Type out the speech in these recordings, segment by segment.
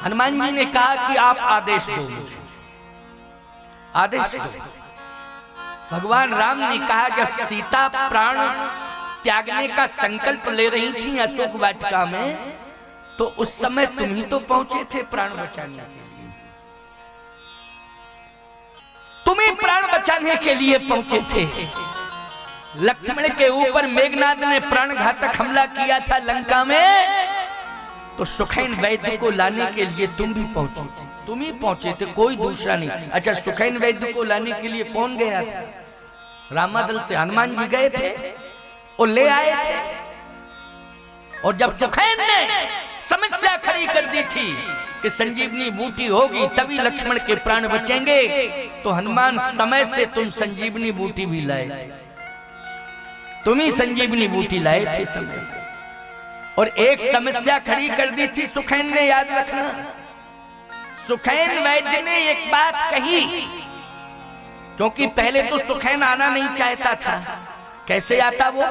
हनुमान जी ने कहा कि आप आदेश दो, आदेश दो। भगवान राम ने कहा जब सीता प्राण त्यागने का संकल्प ले रही थी अशोक वाटिका में, तो उस समय तुम ही तो पहुंचे थे प्राण बचाने के लिए, तुम ही प्राण बचाने के लिए पहुंचे थे। लक्ष्मण के ऊपर मेघनाद ने प्राणघातक हमला किया था लंका में, तो सुखैन वैद्य को लाने के लिए तुम भी पहुंचे थे, तुम ही पहुंचे थे, कोई दूसरा नहीं। अच्छा, सुखैन वैद्य को लाने के लिए कौन गया था? रामादल से हनुमान जी गए थे और ले आए थे। और जब सुखैन ने समस्या खड़ी कर दी थी कि संजीवनी बूटी होगी तभी लक्ष्मण के प्राण बचेंगे, तो हनुमान समय से तुम संजीवनी बूटी भी लाए थे, तुम ही संजीवनी बूटी लाए थे समय से। और एक समस्या खड़ी कर दी थी सुखैन ने, याद रखना। सुखैन वैद्य ने एक बात कही, क्योंकि पहले तो सुखैन आना नहीं चाहता था। कैसे आता वो?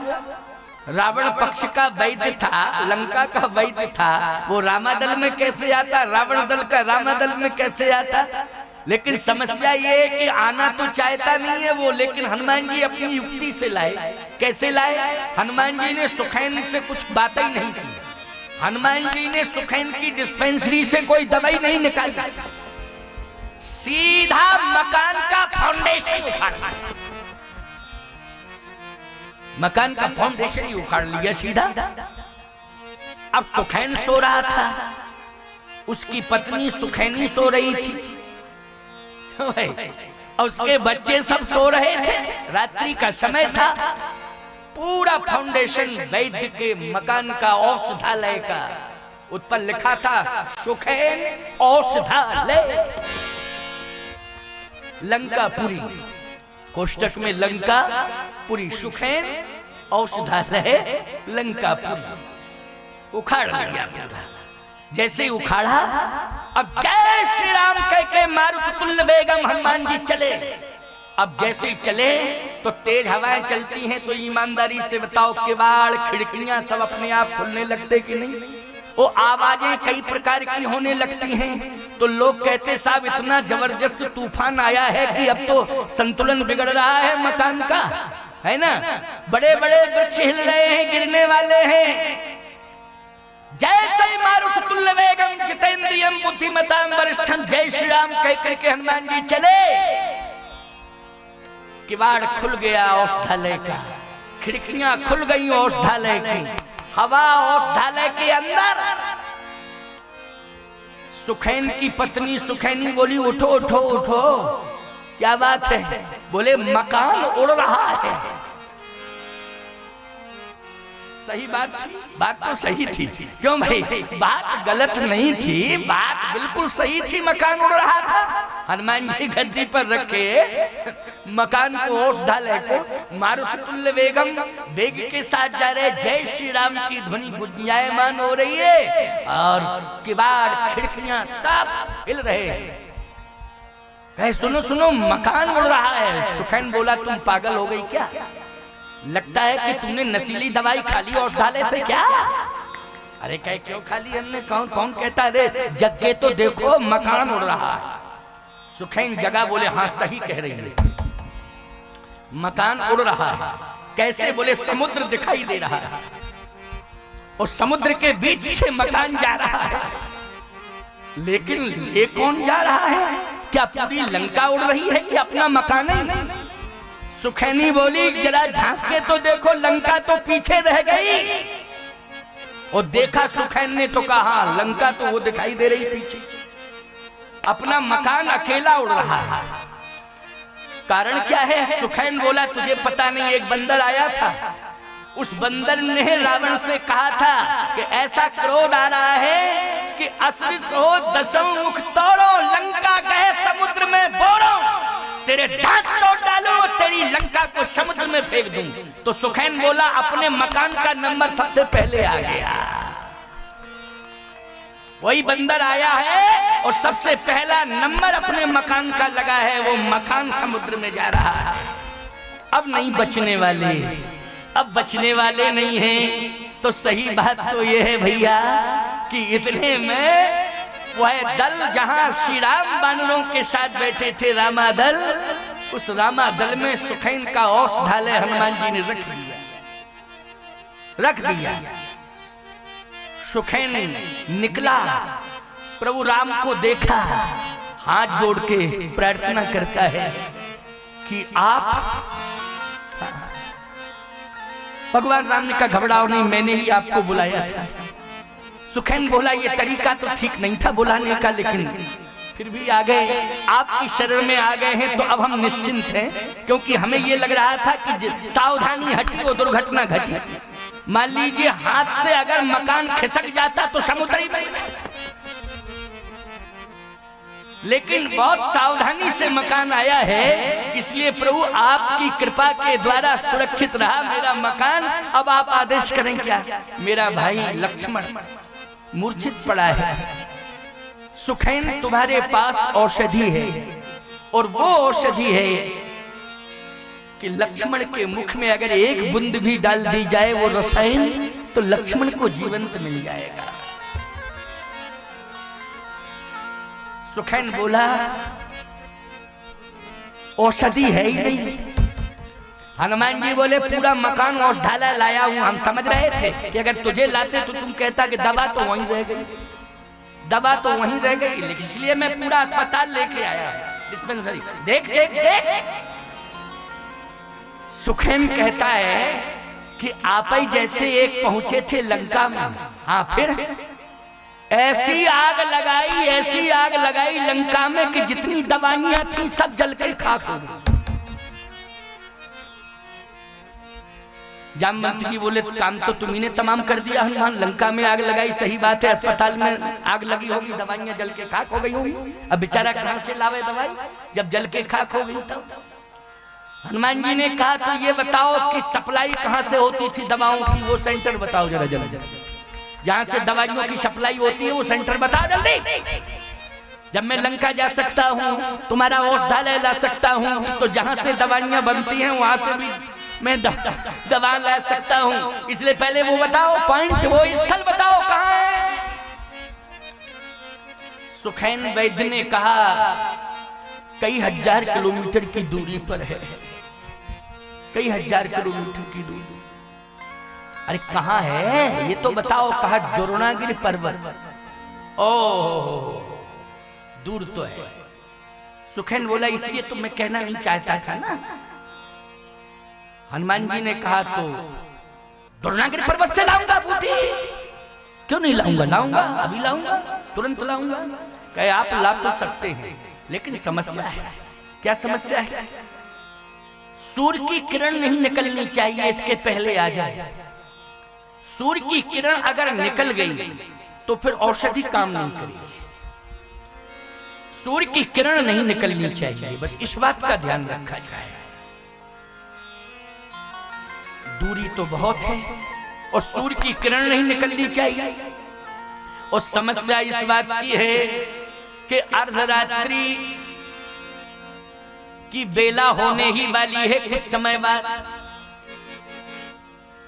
रावण पक्ष का वैद्य था, लंका का वैद्य था, वो रामादल में कैसे आता? रावण दल का रामादल में कैसे आता? लेकिन समस्या ये है कि आना तो चाहता नहीं है वो, लेकिन हनुमान जी अपनी युक्ति से लाए। कैसे लाए? हनुमान जी ने सुखैन से कुछ बातें ही नहीं की, हनुमान जी ने सुखैन की डिस्पेंसरी से कोई दवाई नहीं निकाली, सीधा मकान का फाउंडेशन उखाड़ा, मकान का फाउंडेशन ही उखाड़ लिया सीधा। अब सुखैन सो रहा था, उसकी पत्नी सुखैनी सो रही थी, और उसके बच्चे सब सो रहे थे, रात्रि का समय था। पूरा फाउंडेशन वैद्य के मकान का, औषधालय का, उस पर लिखा था सुखैन औषधालय लंकापुरी, कोष्टक में लंकापुरी, सुखैन औषधालय लंकापुरी। उखाड़ लिया पूरा। जैसे ही उखाड़ा, अब जय श्री राम कह के मारुत तुल्य वेगम हनुमान जी चले। अब जैसे ही चले तो तेज हवाएं चलती हैं, तो ईमानदारी से बताओ किवाड़ खिड़कियां सब अपने आप खुलने लगते कि नहीं? वो आवाजें कई प्रकार की होने लगती हैं, तो लोग कहते साहब इतना जबरदस्त तूफान आया है कि अब तो संतुलन बिगड़ रहा है मकान का, है ना? बड़े बड़े वृक्ष हिल रहे हैं, गिरने वाले हैं। जैसे मारुत तुल्य वेगम जितेंद्रियम बुद्धिमतां वरिष्ठं, जय श्री राम कह करके हनुमान जी चले। किवाड़ खुल गया औषधालय का, खिड़कियां खुल गई औषधालय की, हवा औषधालय के अंदर। सुखैन की पत्नी सुखैनी बोली उठो उठो उठो, क्या बात है? बोले मकान उड़ रहा है। सही बात थी, बात तो सही थी, क्यों भाई? बात गलत नहीं थी, बात बिल्कुल सही थी, मकान उड़ रहा था। हनुमान जी गद्दी पर रखे मकान को, औषधालय को, मारुत तुल्य वेगम वेग के साथ जा रहे, जय श्री राम की ध्वनि गुंजायमान हो रही है, और किवाड़ खिड़कियां सब हिल रहे। कहे सुनो सुनो, मकान उड़ रहा है। सुखैन बोला तुम पागल हो गई क्या? लगता है कि तुमने नशीली दवाई खा ली औषधालय से क्या? अरे कहे क्यों खा ली हमने? कौन कौन कहता है? जग के तो देखो मकान उड़ रहा है। सुखैन जगह बोले हाँ सही कह रही है, मकान उड़ रहा है। कैसे? बोले समुद्र दिखाई दे रहा है, और समुद्र के बीच से मकान जा रहा है। लेकिन ले कौन जा रहा है? क्या पूरी लंका उड़ रही है कि अपना मकान है? सुखैनी बोली जरा झांक के तो देखो, लंका तो पीछे रह गई। और देखा सुखैन ने तो कहा हाँ लंका तो वो दिखाई दे रही पीछे, अपना मकान अकेला उड़ रहा है। कारण क्या है? सुखैन बोला तुझे पता नहीं, एक बंदर आया था, उस बंदर ने रावण से कहा था कि ऐसा क्रोध आ रहा है कि असरिस हो दसों मुख तोड़ो, लंका गए समुद्र में बोरो, तेरे दांत तोड़ डालो, तेरी लंका को समुद्र में फेंक दूं। तो सुखैन बोला अपने मकान का नंबर सबसे पहले आ गया। वही बंदर आया है और सबसे पहला नंबर अपने मकान का लगा है, वो मकान समुद्र में जा रहा है। अब नहीं बचने वाले, अब बचने वाले नहीं हैं। तो सही बात तो ये है भैया कि इतने में वह दल जहां श्री राम वानरों के साथ बैठे थे, रामा दल, उस रामा दल में सुखैन का औषधालय हनुमान जी ने रख दिया। सुखैन निकला, प्रभु राम को देखा, हाथ जोड़ के प्रार्थना करता है कि आप, भगवान राम ने कहा घबराओ नहीं, मैंने ही आपको बुलाया था। सुखैन बोला ये तरीका तो ठीक नहीं था बुलाने का, लेकिन फिर भी आ गए, आपकी शरण में आ गए हैं तो अब हम निश्चिंत हैं, क्योंकि हमें ये लग रहा था कि सावधानी हटी वो दुर्घटना घटी। मान लीजिए हाथ से अगर मकान खिसक जाता तो समुद्र ही बह जाता, लेकिन बहुत सावधानी से मकान आया है, इसलिए प्रभु आपकी कृपा के द्वारा सुरक्षित रहा मेरा मकान। अब आप आदेश करें क्या? मेरा भाई लक्ष्मण मूर्छित पड़ा है, सुखैन तुम्हारे पास औषधि है, और वो औषधि है कि लक्ष्मण के मुख में अगर एक बूंद भी डाल दी जाए वो रसायन, तो लक्ष्मण को जीवंत मिल जाएगा। सुखैन बोला औषधि है ही नहीं। हनुमान जी बोले पूरा मकान औषधालय लाया हूं। हम समझ रहे थे कि अगर तुझे लाते तो तुम कहता कि दवा तो वहीं रह गई, दवा तो वहीं रह गई, लेकिन इसलिए मैं पूरा अस्पताल लेके आया, डिस्पेंसरी। देख देख देख, सुखैन कहता है कि आप ही जैसे एक पहुंचे थे लंका में, हाँ फिर ऐसी आग लगाई, ऐसी आग लगाई लंका में कि जितनी दवाइयां थी सब जल के खाक हो गई। जामवंत जी बोले काम तो तुम्ही ने तमाम कर दिया हनुमान, लंका में आग लगाई सही बात है, अस्पताल में आग लगी होगी, दवाइयां जल के खाक हो गई होगी, अब बेचारा कहां से लावे दवाई जब जल के खाक हो गई तब। हनुमान जी ने कहा तो ये बताओ कि सप्लाई कहां से होती थी दवाओं की, वो सेंटर बताओ जरा जल्दी, जहां से दवाइयों की सप्लाई होती है वो सेंटर बता जल्दी। जब मैं लंका जा सकता हूँ, तुम्हारा औषधालय ला सकता हूँ, तो जहां से दवाइयां बनती हैं वहां से भी मैं दवा ला सकता हूँ, इसलिए पहले वो बताओ, पॉइंट वो स्थल बताओ कहाँ है। सुखैन वैद्य ने कहा कई हजार किलोमीटर की दूरी पर है, कई हजार किलोमीटर की दूरी। अरे कहाँ है ये तो बताओ। कहा द्रोणागिरि पर्वत। ओ दूर तो है। सुखैन बोला इसलिए तो मैं कहना नहीं चाहता था ना। हनुमान जी ने कहा तो द्रोणागिरि पर्वत से लाऊंगा बूटी, क्यों नहीं लाऊंगा, लाऊंगा अभी लाऊंगा, तुरंत लाऊंगा। कहे आप ला तो सकते हैं, लेकिन समस्या है। क्या समस्या है? सूर्य की किरण नहीं निकलनी चाहिए इसके पहले आ जाए। सूर्य की किरण अगर निकल गई तो फिर औषधि काम नहीं करेगी। सूर्य की किरण नहीं निकलनी चाहिए, बस इस बात का ध्यान रखा जाए। दूरी तो बहुत है और सूर्य की किरण नहीं निकलनी चाहिए। और समस्या इस बात की है कि अर्धरात्रि की बेला होने ही वाली है कुछ समय बाद,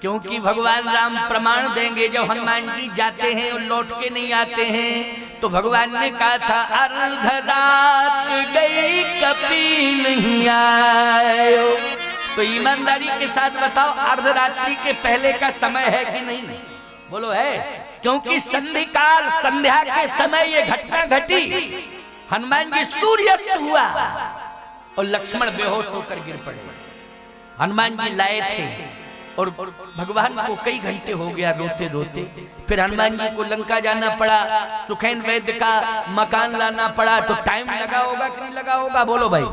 क्योंकि भगवान राम प्रमाण देंगे जब हनुमान जी जाते हैं और लौट के नहीं आते हैं, तो भगवान ने कहा था अर्धरात गई कभी नहीं आयो। तो ईमानदारी के साथ बताओ अर्धरात्रि के पहले का समय है कि नहीं? बोलो है, क्योंकि संधिकाल संध्या के समय ये घटना घटी। हनुमान जी सूर्यास्त हुआ और लक्ष्मण बेहोश होकर गिर पड़े। हनुमान जी लाए थे और भगवान को कई घंटे हो गया रोते रोते। फिर हनुमान जी को लंका जाना पड़ा, सुखैन वैद्य का मकान लाना पड़ा, तो टाइम लगा होगा कि नहीं लगा होगा? बोलो भाई।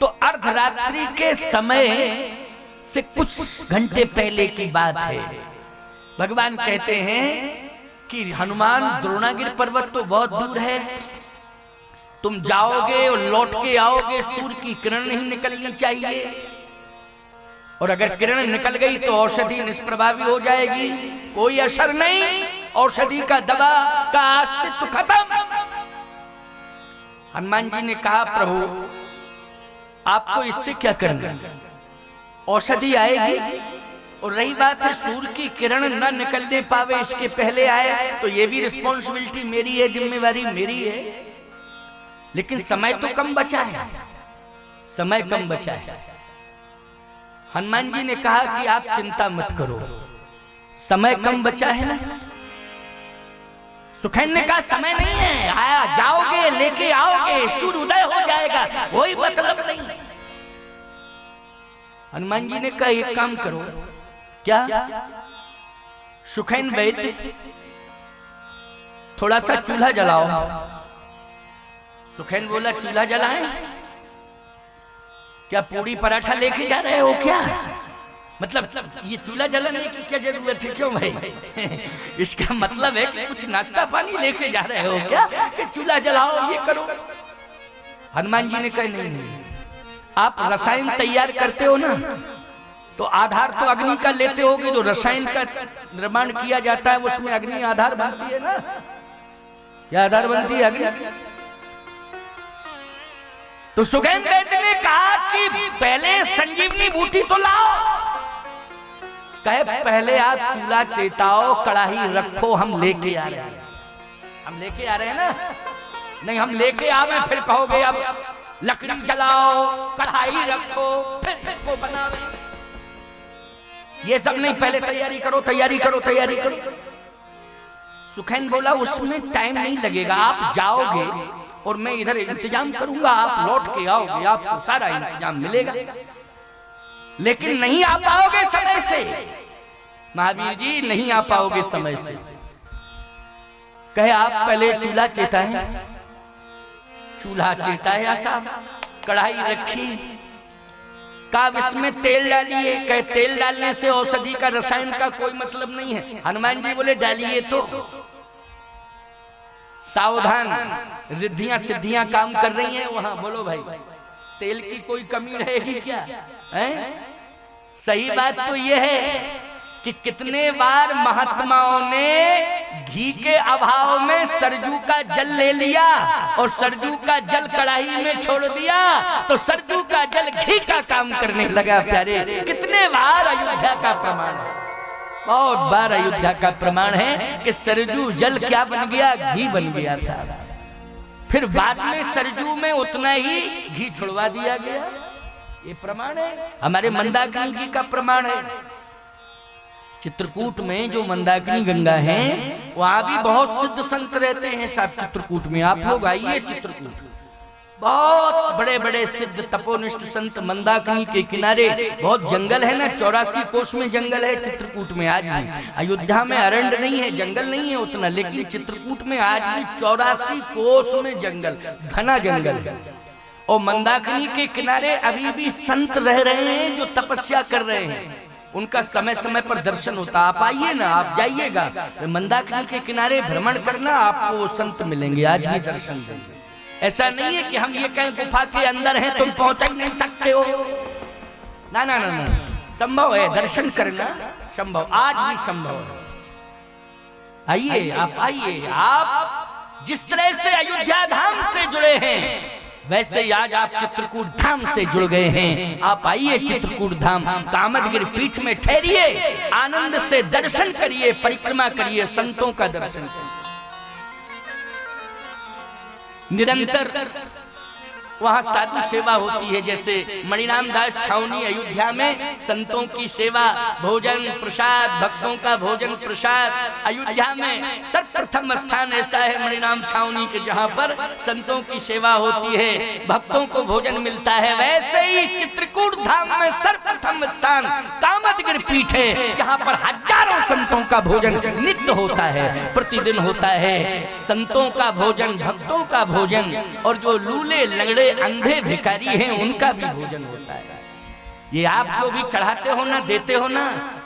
तो अर्धरात्रि के समय से कुछ घंटे पहले की बात है। भगवान कहते हैं कि हनुमान द्रोणागिरि पर्वत तो बहुत दूर है, तुम जाओगे और लौट के आओगे, सूर्य की किरण नहीं निकलनी चाहिए, और अगर किरण निकल गई तो औषधि निष्प्रभावी हो जाएगी, कोई असर नहीं, औषधि का दवा का अस्तित्व खत्म। हनुमान जी ने कहा प्रभु आपको इससे क्या करना, औषधि आएगी और रही बात है सूर्य की किरण न निकलने पावे इसके पहले आए, तो ये भी रिस्पॉन्सिबिलिटी मेरी है, जिम्मेवारी मेरी है। लेकिन समय तो कम बचा है, समय कम बचा है। हनुमान जी ने कहा कि आप चिंता मत करो, समय कम बचा है ना। सुखेन ने कहा समय नहीं है, आया जाओगे लेके आओगे, सूर्य उदय हो जाएगा, कोई मतलब नहीं। हनुमान जी ने कहा एक काम करो, क्या? सुखेन वैद्य थोड़ा सा चूल्हा जलाओ। सुखेन बोला चूल्हा जलाएं? क्या पूरी पराठा लेके जा रहे हो क्या? मतलब ये चूल्हा जलाने की क्या जरूरत है, क्यों भाई? इसका मतलब है कि कुछ नाश्ता पानी लेके जा रहे हो क्या कि चूल्हा जलाओ ये करो? हनुमान जी ने कहा नहीं नहीं, आप रसायन तैयार करते हो ना, तो आधार तो अग्नि का लेते होगे। जो रसायन का निर्माण किया जाता है उसमें अग्नि आधार बनती है ना। क्या आधार बनती है? अग्नि। तो सुखेन वैद्य ने कहा कि पहले संजीवनी बूटी तो लाओ। कहे पहले आप चूल्हा चेताओ, कढ़ाई रखो, हम लेके आ रहे हैं। हम लेके आ रहे हैं ना? नहीं, हम लेके आवे फिर कहोगे अब लकड़ी जलाओ, कढ़ाई रखो, फिर इसको बनावे। ये सब नहीं, पहले तैयारी करो, तैयारी करो, तैयारी करो। सुखेन बोला उसमें टाइम नहीं लगेगा, आप जाओगे और मैं इधर इंतजाम करूंगा, आप लौट के आओगे, आपको सारा इंतजाम मिलेगा। लेकिन नहीं आ पाओगे समय से, महावीर जी नहीं आ पाओगे समय से। कहे आप पहले चूल्हा चेताएं। चूल्हा चेताया साहब, कढ़ाई रखी, काब इसमें तेल डालिए। कहे तेल डालने से औषधि का रसायन का कोई मतलब नहीं है। हनुमान जी बोले डालिए तो। सावधान, रिद्धियां सिद्धियां काम कर रही हैं वहां। बोलो भाई, तेल की कोई कमी रहेगी क्या? है? सही बात तो यह है कि कितने बार महात्माओं ने घी के अभाव में सरजू का जल ले लिया और सरजू का जल कढ़ाई में छोड़ दिया, तो सरजू का जल घी का काम करने लगा। प्यारे, कितने बार अयोध्या का प्रमाण है, बहुत बार अयोध्या का प्रमाण है कि सरजू जल क्या बन गया? घी बन गया साहब। फिर बाद में सरजू में उतना ही घी छुड़वा दिया गया। ये प्रमाण है, हमारे मंदाकिनी जी का प्रमाण है। चित्रकूट में जो मंदाकिनी गंगा है, वहां भी बहुत सिद्ध संत रहते हैं साहब। चित्रकूट में आप लोग आइए, चित्रकूट बहुत बड़े बड़े सिद्ध तपोनिष्ठ संत मंदाकिनी के किनारे, बहुत जंगल है ना, 84 कोस में जंगल है चित्रकूट में आज भी। अयोध्या में अरण्य नहीं है, जंगल नहीं है उतना, लेकिन चित्रकूट में आज भी 84 कोस में जंगल, घना जंगल है। और मंदाकिनी के किनारे अभी भी संत रह रहे हैं जो तपस्या कर रहे हैं। उनका समय समय पर दर्शन होता। आप आइए ना, आप जाइएगा मंदाकिनी के किनारे भ्रमण करना, आपको वो संत मिलेंगे, आज भी दर्शन देंगे। ऐसा नहीं है कि हम ये कहें गुफा के अंदर हैं तुम पहुंच ही नहीं सकते हो। ना ना ना ना, संभव है दर्शन करना, संभव, आज भी संभव है। आइए, आप आइए। आप जिस तरह से अयोध्या धाम से जुड़े हैं, वैसे आज आप चित्रकूट धाम से जुड़ गए हैं। आप आइए चित्रकूट धाम, कामदगिरि पीठ में ठहरिए, आनंद से दर्शन करिए, परिक्रमा करिए, संतों का दर्शन करिए। निरंतर वहाँ साधु सेवा होती है। जैसे मणिराम दास छावनी अयोध्या में संतों की सेवा, भोजन प्रसाद, भक्तों का भोजन प्रसाद। अयोध्या में सर्वप्रथम स्थान ऐसा है मणिराम छावनी के, जहाँ पर संतों की सेवा होती है, भक्तों को भोजन मिलता है। वैसे ही चित्रकूट धाम में सर्वप्रथम स्थान कामदगिरि पीठ है, यहाँ पर हजारों संतों का भोजन नित्य होता है, प्रतिदिन होता है। संतों का भोजन, भक्तों का भोजन, और जो लूले लंगड़े अंधे भिखारी हैं उनका भी भोजन होता है। ये आप जो भी चढ़ाते हो ना, देते हो ना,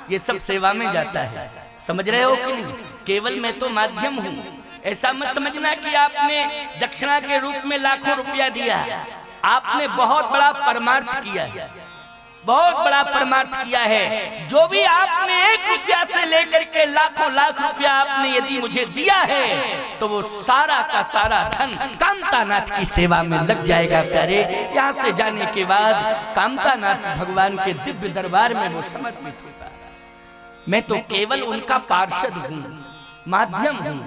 ये सब सेवा में जाता है। समझ रहे हो कि नहीं? केवल मैं तो माध्यम हूँ। ऐसा मत समझना कि आपने दक्षिणा के रूप में लाखों रुपया दिया। आपने बहुत बड़ा परमार्थ किया है, बहुत बड़ा परमार्थ किया है। जो भी आपने 1 रुपया से लेकर के लाखों लाख रुपया आपने यदि मुझे दिया है, तो वो सारा का सारा धन कामतानाथ की सेवा में लग जाएगा। प्यारे, यहाँ से जाने के बाद कामतानाथ भगवान के दिव्य दरबार में वो समर्पित होता है। मैं तो केवल उनका पार्षद हूं, माध्यम हूं,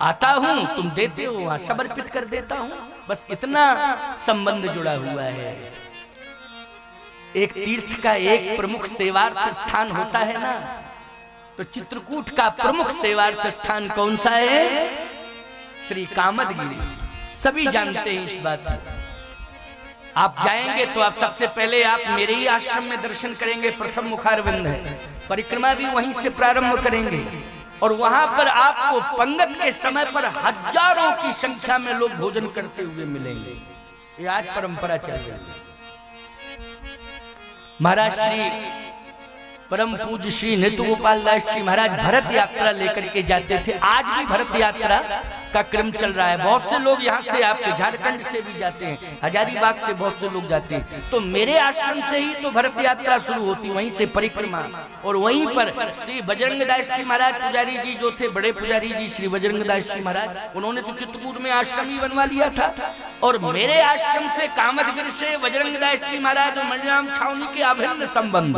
आता हूं, तुम देते हो, वहां समर्पित कर देता हूं, बस इतना संबंध जुड़ा हुआ है। एक तीर्थ का एक प्रमुख सेवार्थ स्थान होता है ना, तो चित्रकूट का प्रमुख सेवार्थ स्थान कौन सा है? श्री कामदगिरि। सभी जानते हैं इस बात को। आप जाएंगे तो आप सबसे पहले आप मेरे ही आश्रम में दर्शन करेंगे, प्रथम मुखारविंद है, परिक्रमा भी वहीं से प्रारंभ करेंगे और वहां पर आपको पंगत के समय पर हजारों की संख्या में लोग भोजन करते हुए मिलेंगे। ये आज परंपरा चल रही है। महाराज श्री परम पूज्य श्री नित्य गोपाल दास जी महाराज भरत यात्रा लेकर के जाते थे। आज भी भरत यात्रा का क्रम चल रहा है। बहुत से लोग यहाँ से आपके झारखंड से भी जाते हैं, हजारीबाग से बहुत से लोग जाते हैं। तो मेरे आश्रम से ही तो भरत यात्रा शुरू होती, वहीं से परिक्रमा, और वहीं पर श्री बजरंग दास जी महाराज पुजारी जी जो थे, बड़े पुजारी जी श्री बजरंग दास जी महाराज, उन्होंने तो चित्रकूट में आश्रम ही बनवा लिया था। और मेरे आश्रम से कामदगिरि से बजरंग दास जी महाराज और मणिराम छावनी के अभिन्न संबंध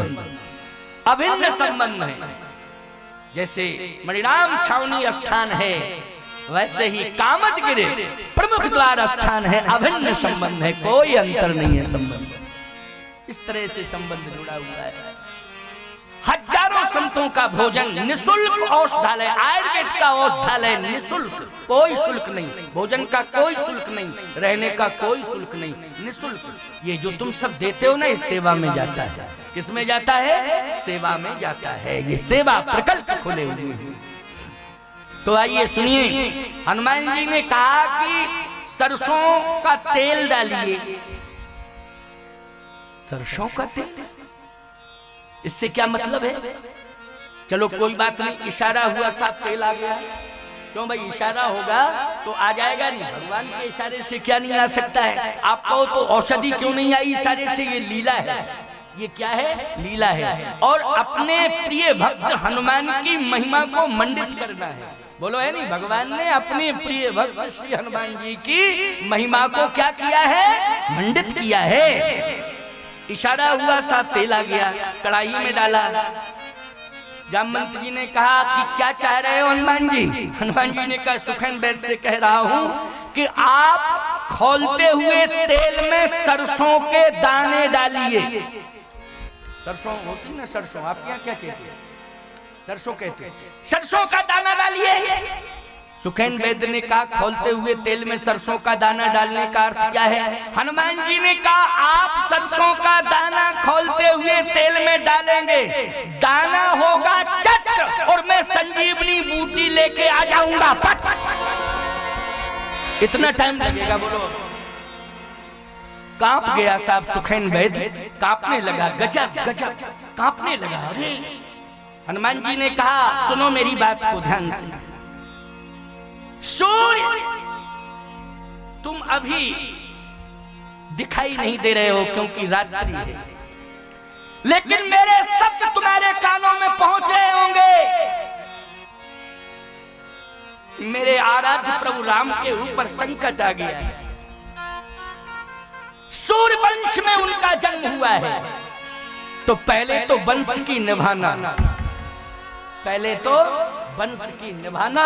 है। जैसे मणिराम छावनी स्थान है, वैसे ही कामदगिरि प्रमुख द्वार स्थान है, अभिन्न संबंध है, कोई अंतर नहीं है संबंध। इस तरह से संबंध जुड़ा हुआ है। हजारों संतों का भोजन निःशुल्क, औषधालय, आयुर्वेद का औषधालय निःशुल्क, कोई शुल्क नहीं, भोजन का कोई शुल्क नहीं, रहने का कोई शुल्क नहीं, निःशुल्क। ये जो तुम सब देते हो ना, इस सेवा में जाता है। किस में जाता है? सेवा में जाता है। ये सेवा प्रकल्प खुले हुए हैं। तो आइए सुनिए, हनुमान जी ने कहा कि सरसों का तेल डालिए। सरसों का तेल, इससे क्या मतलब है? चलो कोई बात नहीं, इशारा हुआ, साफ तेल आ गया। क्यों भाई, इशारा होगा तो आ जाएगा नहीं? भगवान के इशारे से क्या नहीं आ सकता है? आप कहो तो औषधि क्यों नहीं आई इशारे से? ये लीला है। ये क्या है? लीला है। और अपने प्रिय भक्त हनुमान की महिमा को मंडित करना है। बोलो है नहीं, भगवान ने अपने प्रिय भक्त श्री हनुमान जी की महिमा को क्या किया है? मंडित किया है। इशारा हुआ, साथ तेल आ गया, कढ़ाई में डाला। जामवंत जी ने कहा कि क्या चाह रहे हो हनुमान जी? हनुमान जी ने कहा, सुखेन वैद से कह रहा हूं कि आप खौलते हुए तेल में सरसों के दाने डालिए। सरसों होती ना, सरसों आपके यहाँ क्या कहते हैं? सरसों कहते हैं। सरसों का दाना डालिए। सुखेन वैद्य ने कहा, खौलते हुए तेल में सरसों का दाना डालने का अर्थ क्या है? हनुमान जी ने कहा, आप सरसों का दाना खौलते हुए तेल में डालेंगे, दाना होगा चट, और मैं संजीवनी बूटी लेके आ जाऊंगा। इतना टाइम लगेगा? बोलो। कांप गया साहब सुखेन वैद्य, कांपने लगा, गजब गजब कांपने लगा। अरे हनुमान जी ने कहा, सुनो मेरी बात को ध्यान से। सूर्य, तुम अभी दिखाई नहीं दे रहे हो क्योंकि रात्रि है, लेकिन मेरे शब्द तुम्हारे कानों में पहुंच रहे होंगे। मेरे आराध्य प्रभु राम के ऊपर संकट आ गया है। सूर्य वंश में उनका जन्म हुआ है, तो पहले तो वंश की निभाना, पहले तो वंश की निभाना।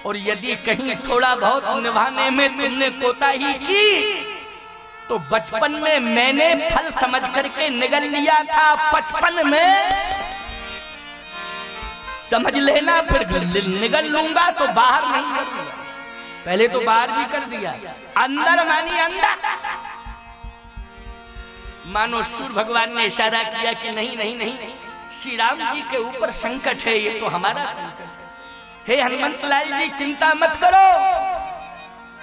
और यदि कहीं थोड़ा बहुत निभाने में तुमने कोताही की, तो बचपन में मैंने फल समझ करके निगल लिया था, 55 में समझ लेना, फिर निगल लूंगा तो बाहर नहीं करूंगा। पहले तो बाहर भी कर दिया, अंदर मानी अंदर। मानो सूर्य भगवान ने इशारा किया कि नहीं नहीं नहीं, श्री राम जी के ऊपर संकट है, ये तो हमारा संकट है। हे हनुमंत लाल जी, चिंता मत करो,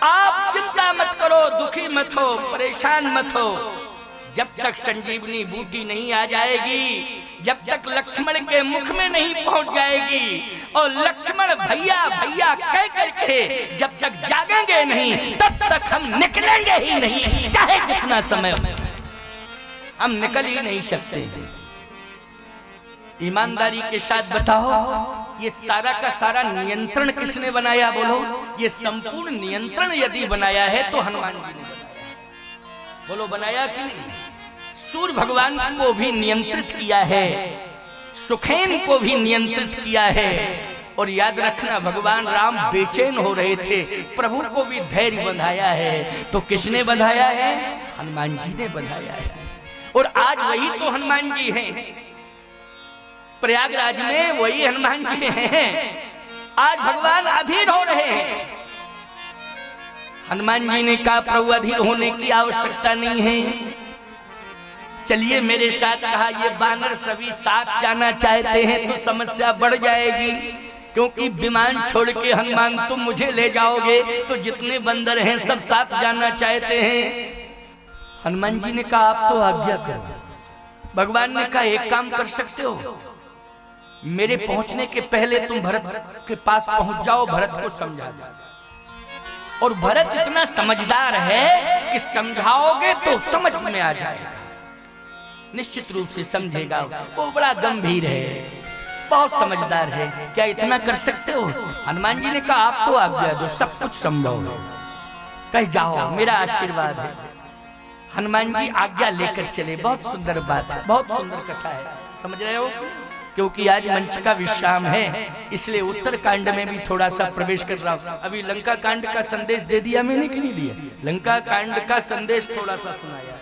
आप चिंता मत करो, दुखी मत हो, परेशान मत हो। जब तक संजीवनी बूटी नहीं आ जाएगी, जब तक लक्ष्मण के मुख में नहीं पहुंच जाएगी, और लक्ष्मण भैया भैया कह करके जब तक जागेंगे नहीं, तब तक हम निकलेंगे ही नहीं, चाहे जितना समय हो, हम निकल ही नहीं सकते। ईमानदारी के साथ बताओ, ये सारा का सारा नियंत्रण किसने बनाया? बोलो। ये संपूर्ण नियंत्रण यदि बनाया है तो हनुमान जी ने बनाया। बोलो, बनाया कि नहीं? सूर्य भगवान को भी नियंत्रित किया है, सुखैन को भी नियंत्रित किया है। और याद रखना, भगवान राम बेचैन हो रहे थे, प्रभु को भी धैर्य बंधाया है। तो किसने बंधाया है? हनुमान जी ने बंधाया है। और आज वही तो हनुमान जी हैं, प्रयागराज में वही हनुमान जी हैं। आज भगवान अधीर हो रहे हैं। हनुमान जी ने कहा प्रभु अधीर होने की आवश्यकता नहीं है, चलिए मेरे साथ। कहा ये बानर सभी साथ जाना चाहते हैं तो समस्या बढ़ जाएगी, क्योंकि विमान छोड़ के हनुमान तुम मुझे ले जाओगे तो जितने बंदर हैं सब साथ जाना चाहते हैं। हनुमान जी ने कहा आप तो आज्ञा करो। भगवान ने कहा एक काम कर सकते हो, मेरे पहुंचने के पहले तुम भरत के पास पहुंच जाओ, भरत को समझा दो। और भरत इतना समझदार है कि समझाओगे तो समझ में आ जाएगा, निश्चित रूप से समझेगा। वो बड़ा गंभीर है, बहुत समझदार है। क्या इतना कर सकते हो? हनुमान जी ने कहा आप तो आज्ञा दो, सब कुछ संभव है, कहीं जाओ, मेरा आशीर्वाद है। हनुमान जी आज्ञा लेकर चले। बहुत सुंदर बात है, बहुत सुंदर कथा है, समझ रहे हो? क्योंकि आज मंच का विश्राम है, इसलिए उत्तर कांड में भी थोड़ा सा प्रवेश कर रहा हूं। अभी लंका कांड का संदेश दे दिया मैंने कि नहीं दिया? लंका कांड का संदेश थोड़ा सा सुनाया।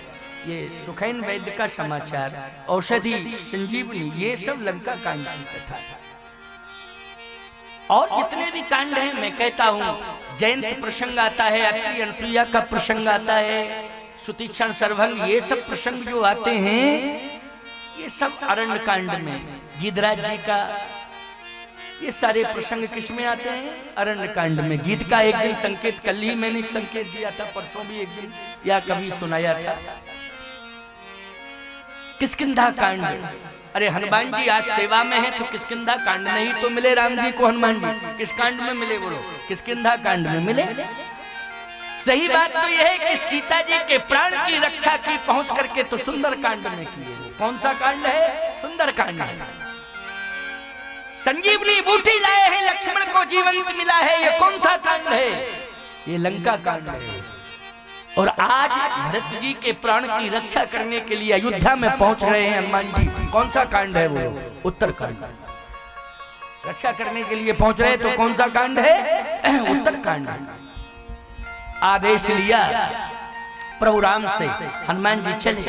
ये सुखैन वैद्य का समाचार, औषधि, संजीवनी, ये सब लंका कांड की कथा है। और जितने भी कांड हैं मैं कहता हूँ, जयंत प्रसंग आता है, अत्रि अनसुईया का प्रसंग आता है, सुतीक्षण सर्वभंग, ये सब प्रसंग जो आते हैं ये सब अरण्य कांड में, गिदराज जी का, ये सारे प्रसंग किस में आते हैं? अरण्य कांड में। गीत का एक दिन संकेत, कल ही मैंने एक संकेत दिया था, परसों भी एक दिन या कभी सुनाया था। किष्किंधा कांड, अरे हनुमान जी आज सेवा में है तो किष्किंधा कांड नहीं तो मिले राम जी को हनुमान जी? किस कांड में मिले बोलो? किष्किंधा कांड में मिले। सही बात तो यह है कि सीता जी के प्राण की रक्षा की पहुंच करके तो सुंदर कांड में की है। कौन सा कांड है? सुंदर कांड है। संजीवनी बूटी लाए हैं, लक्ष्मण को जीवंत मिला है, ये कौन सा कांड है? ये लंका कांड है। और आज भरत जी के प्राण की रक्षा करने के लिए अयोध्या में पहुंच रहे हैं हनुमान जी। कौन सा कांड है वो? उत्तर कांड। रक्षा करने के लिए पहुंच रहे तो कौन सा कांड है? उत्तर कांड। आदेश लिया प्रभु राम से, हनुमान जी चले।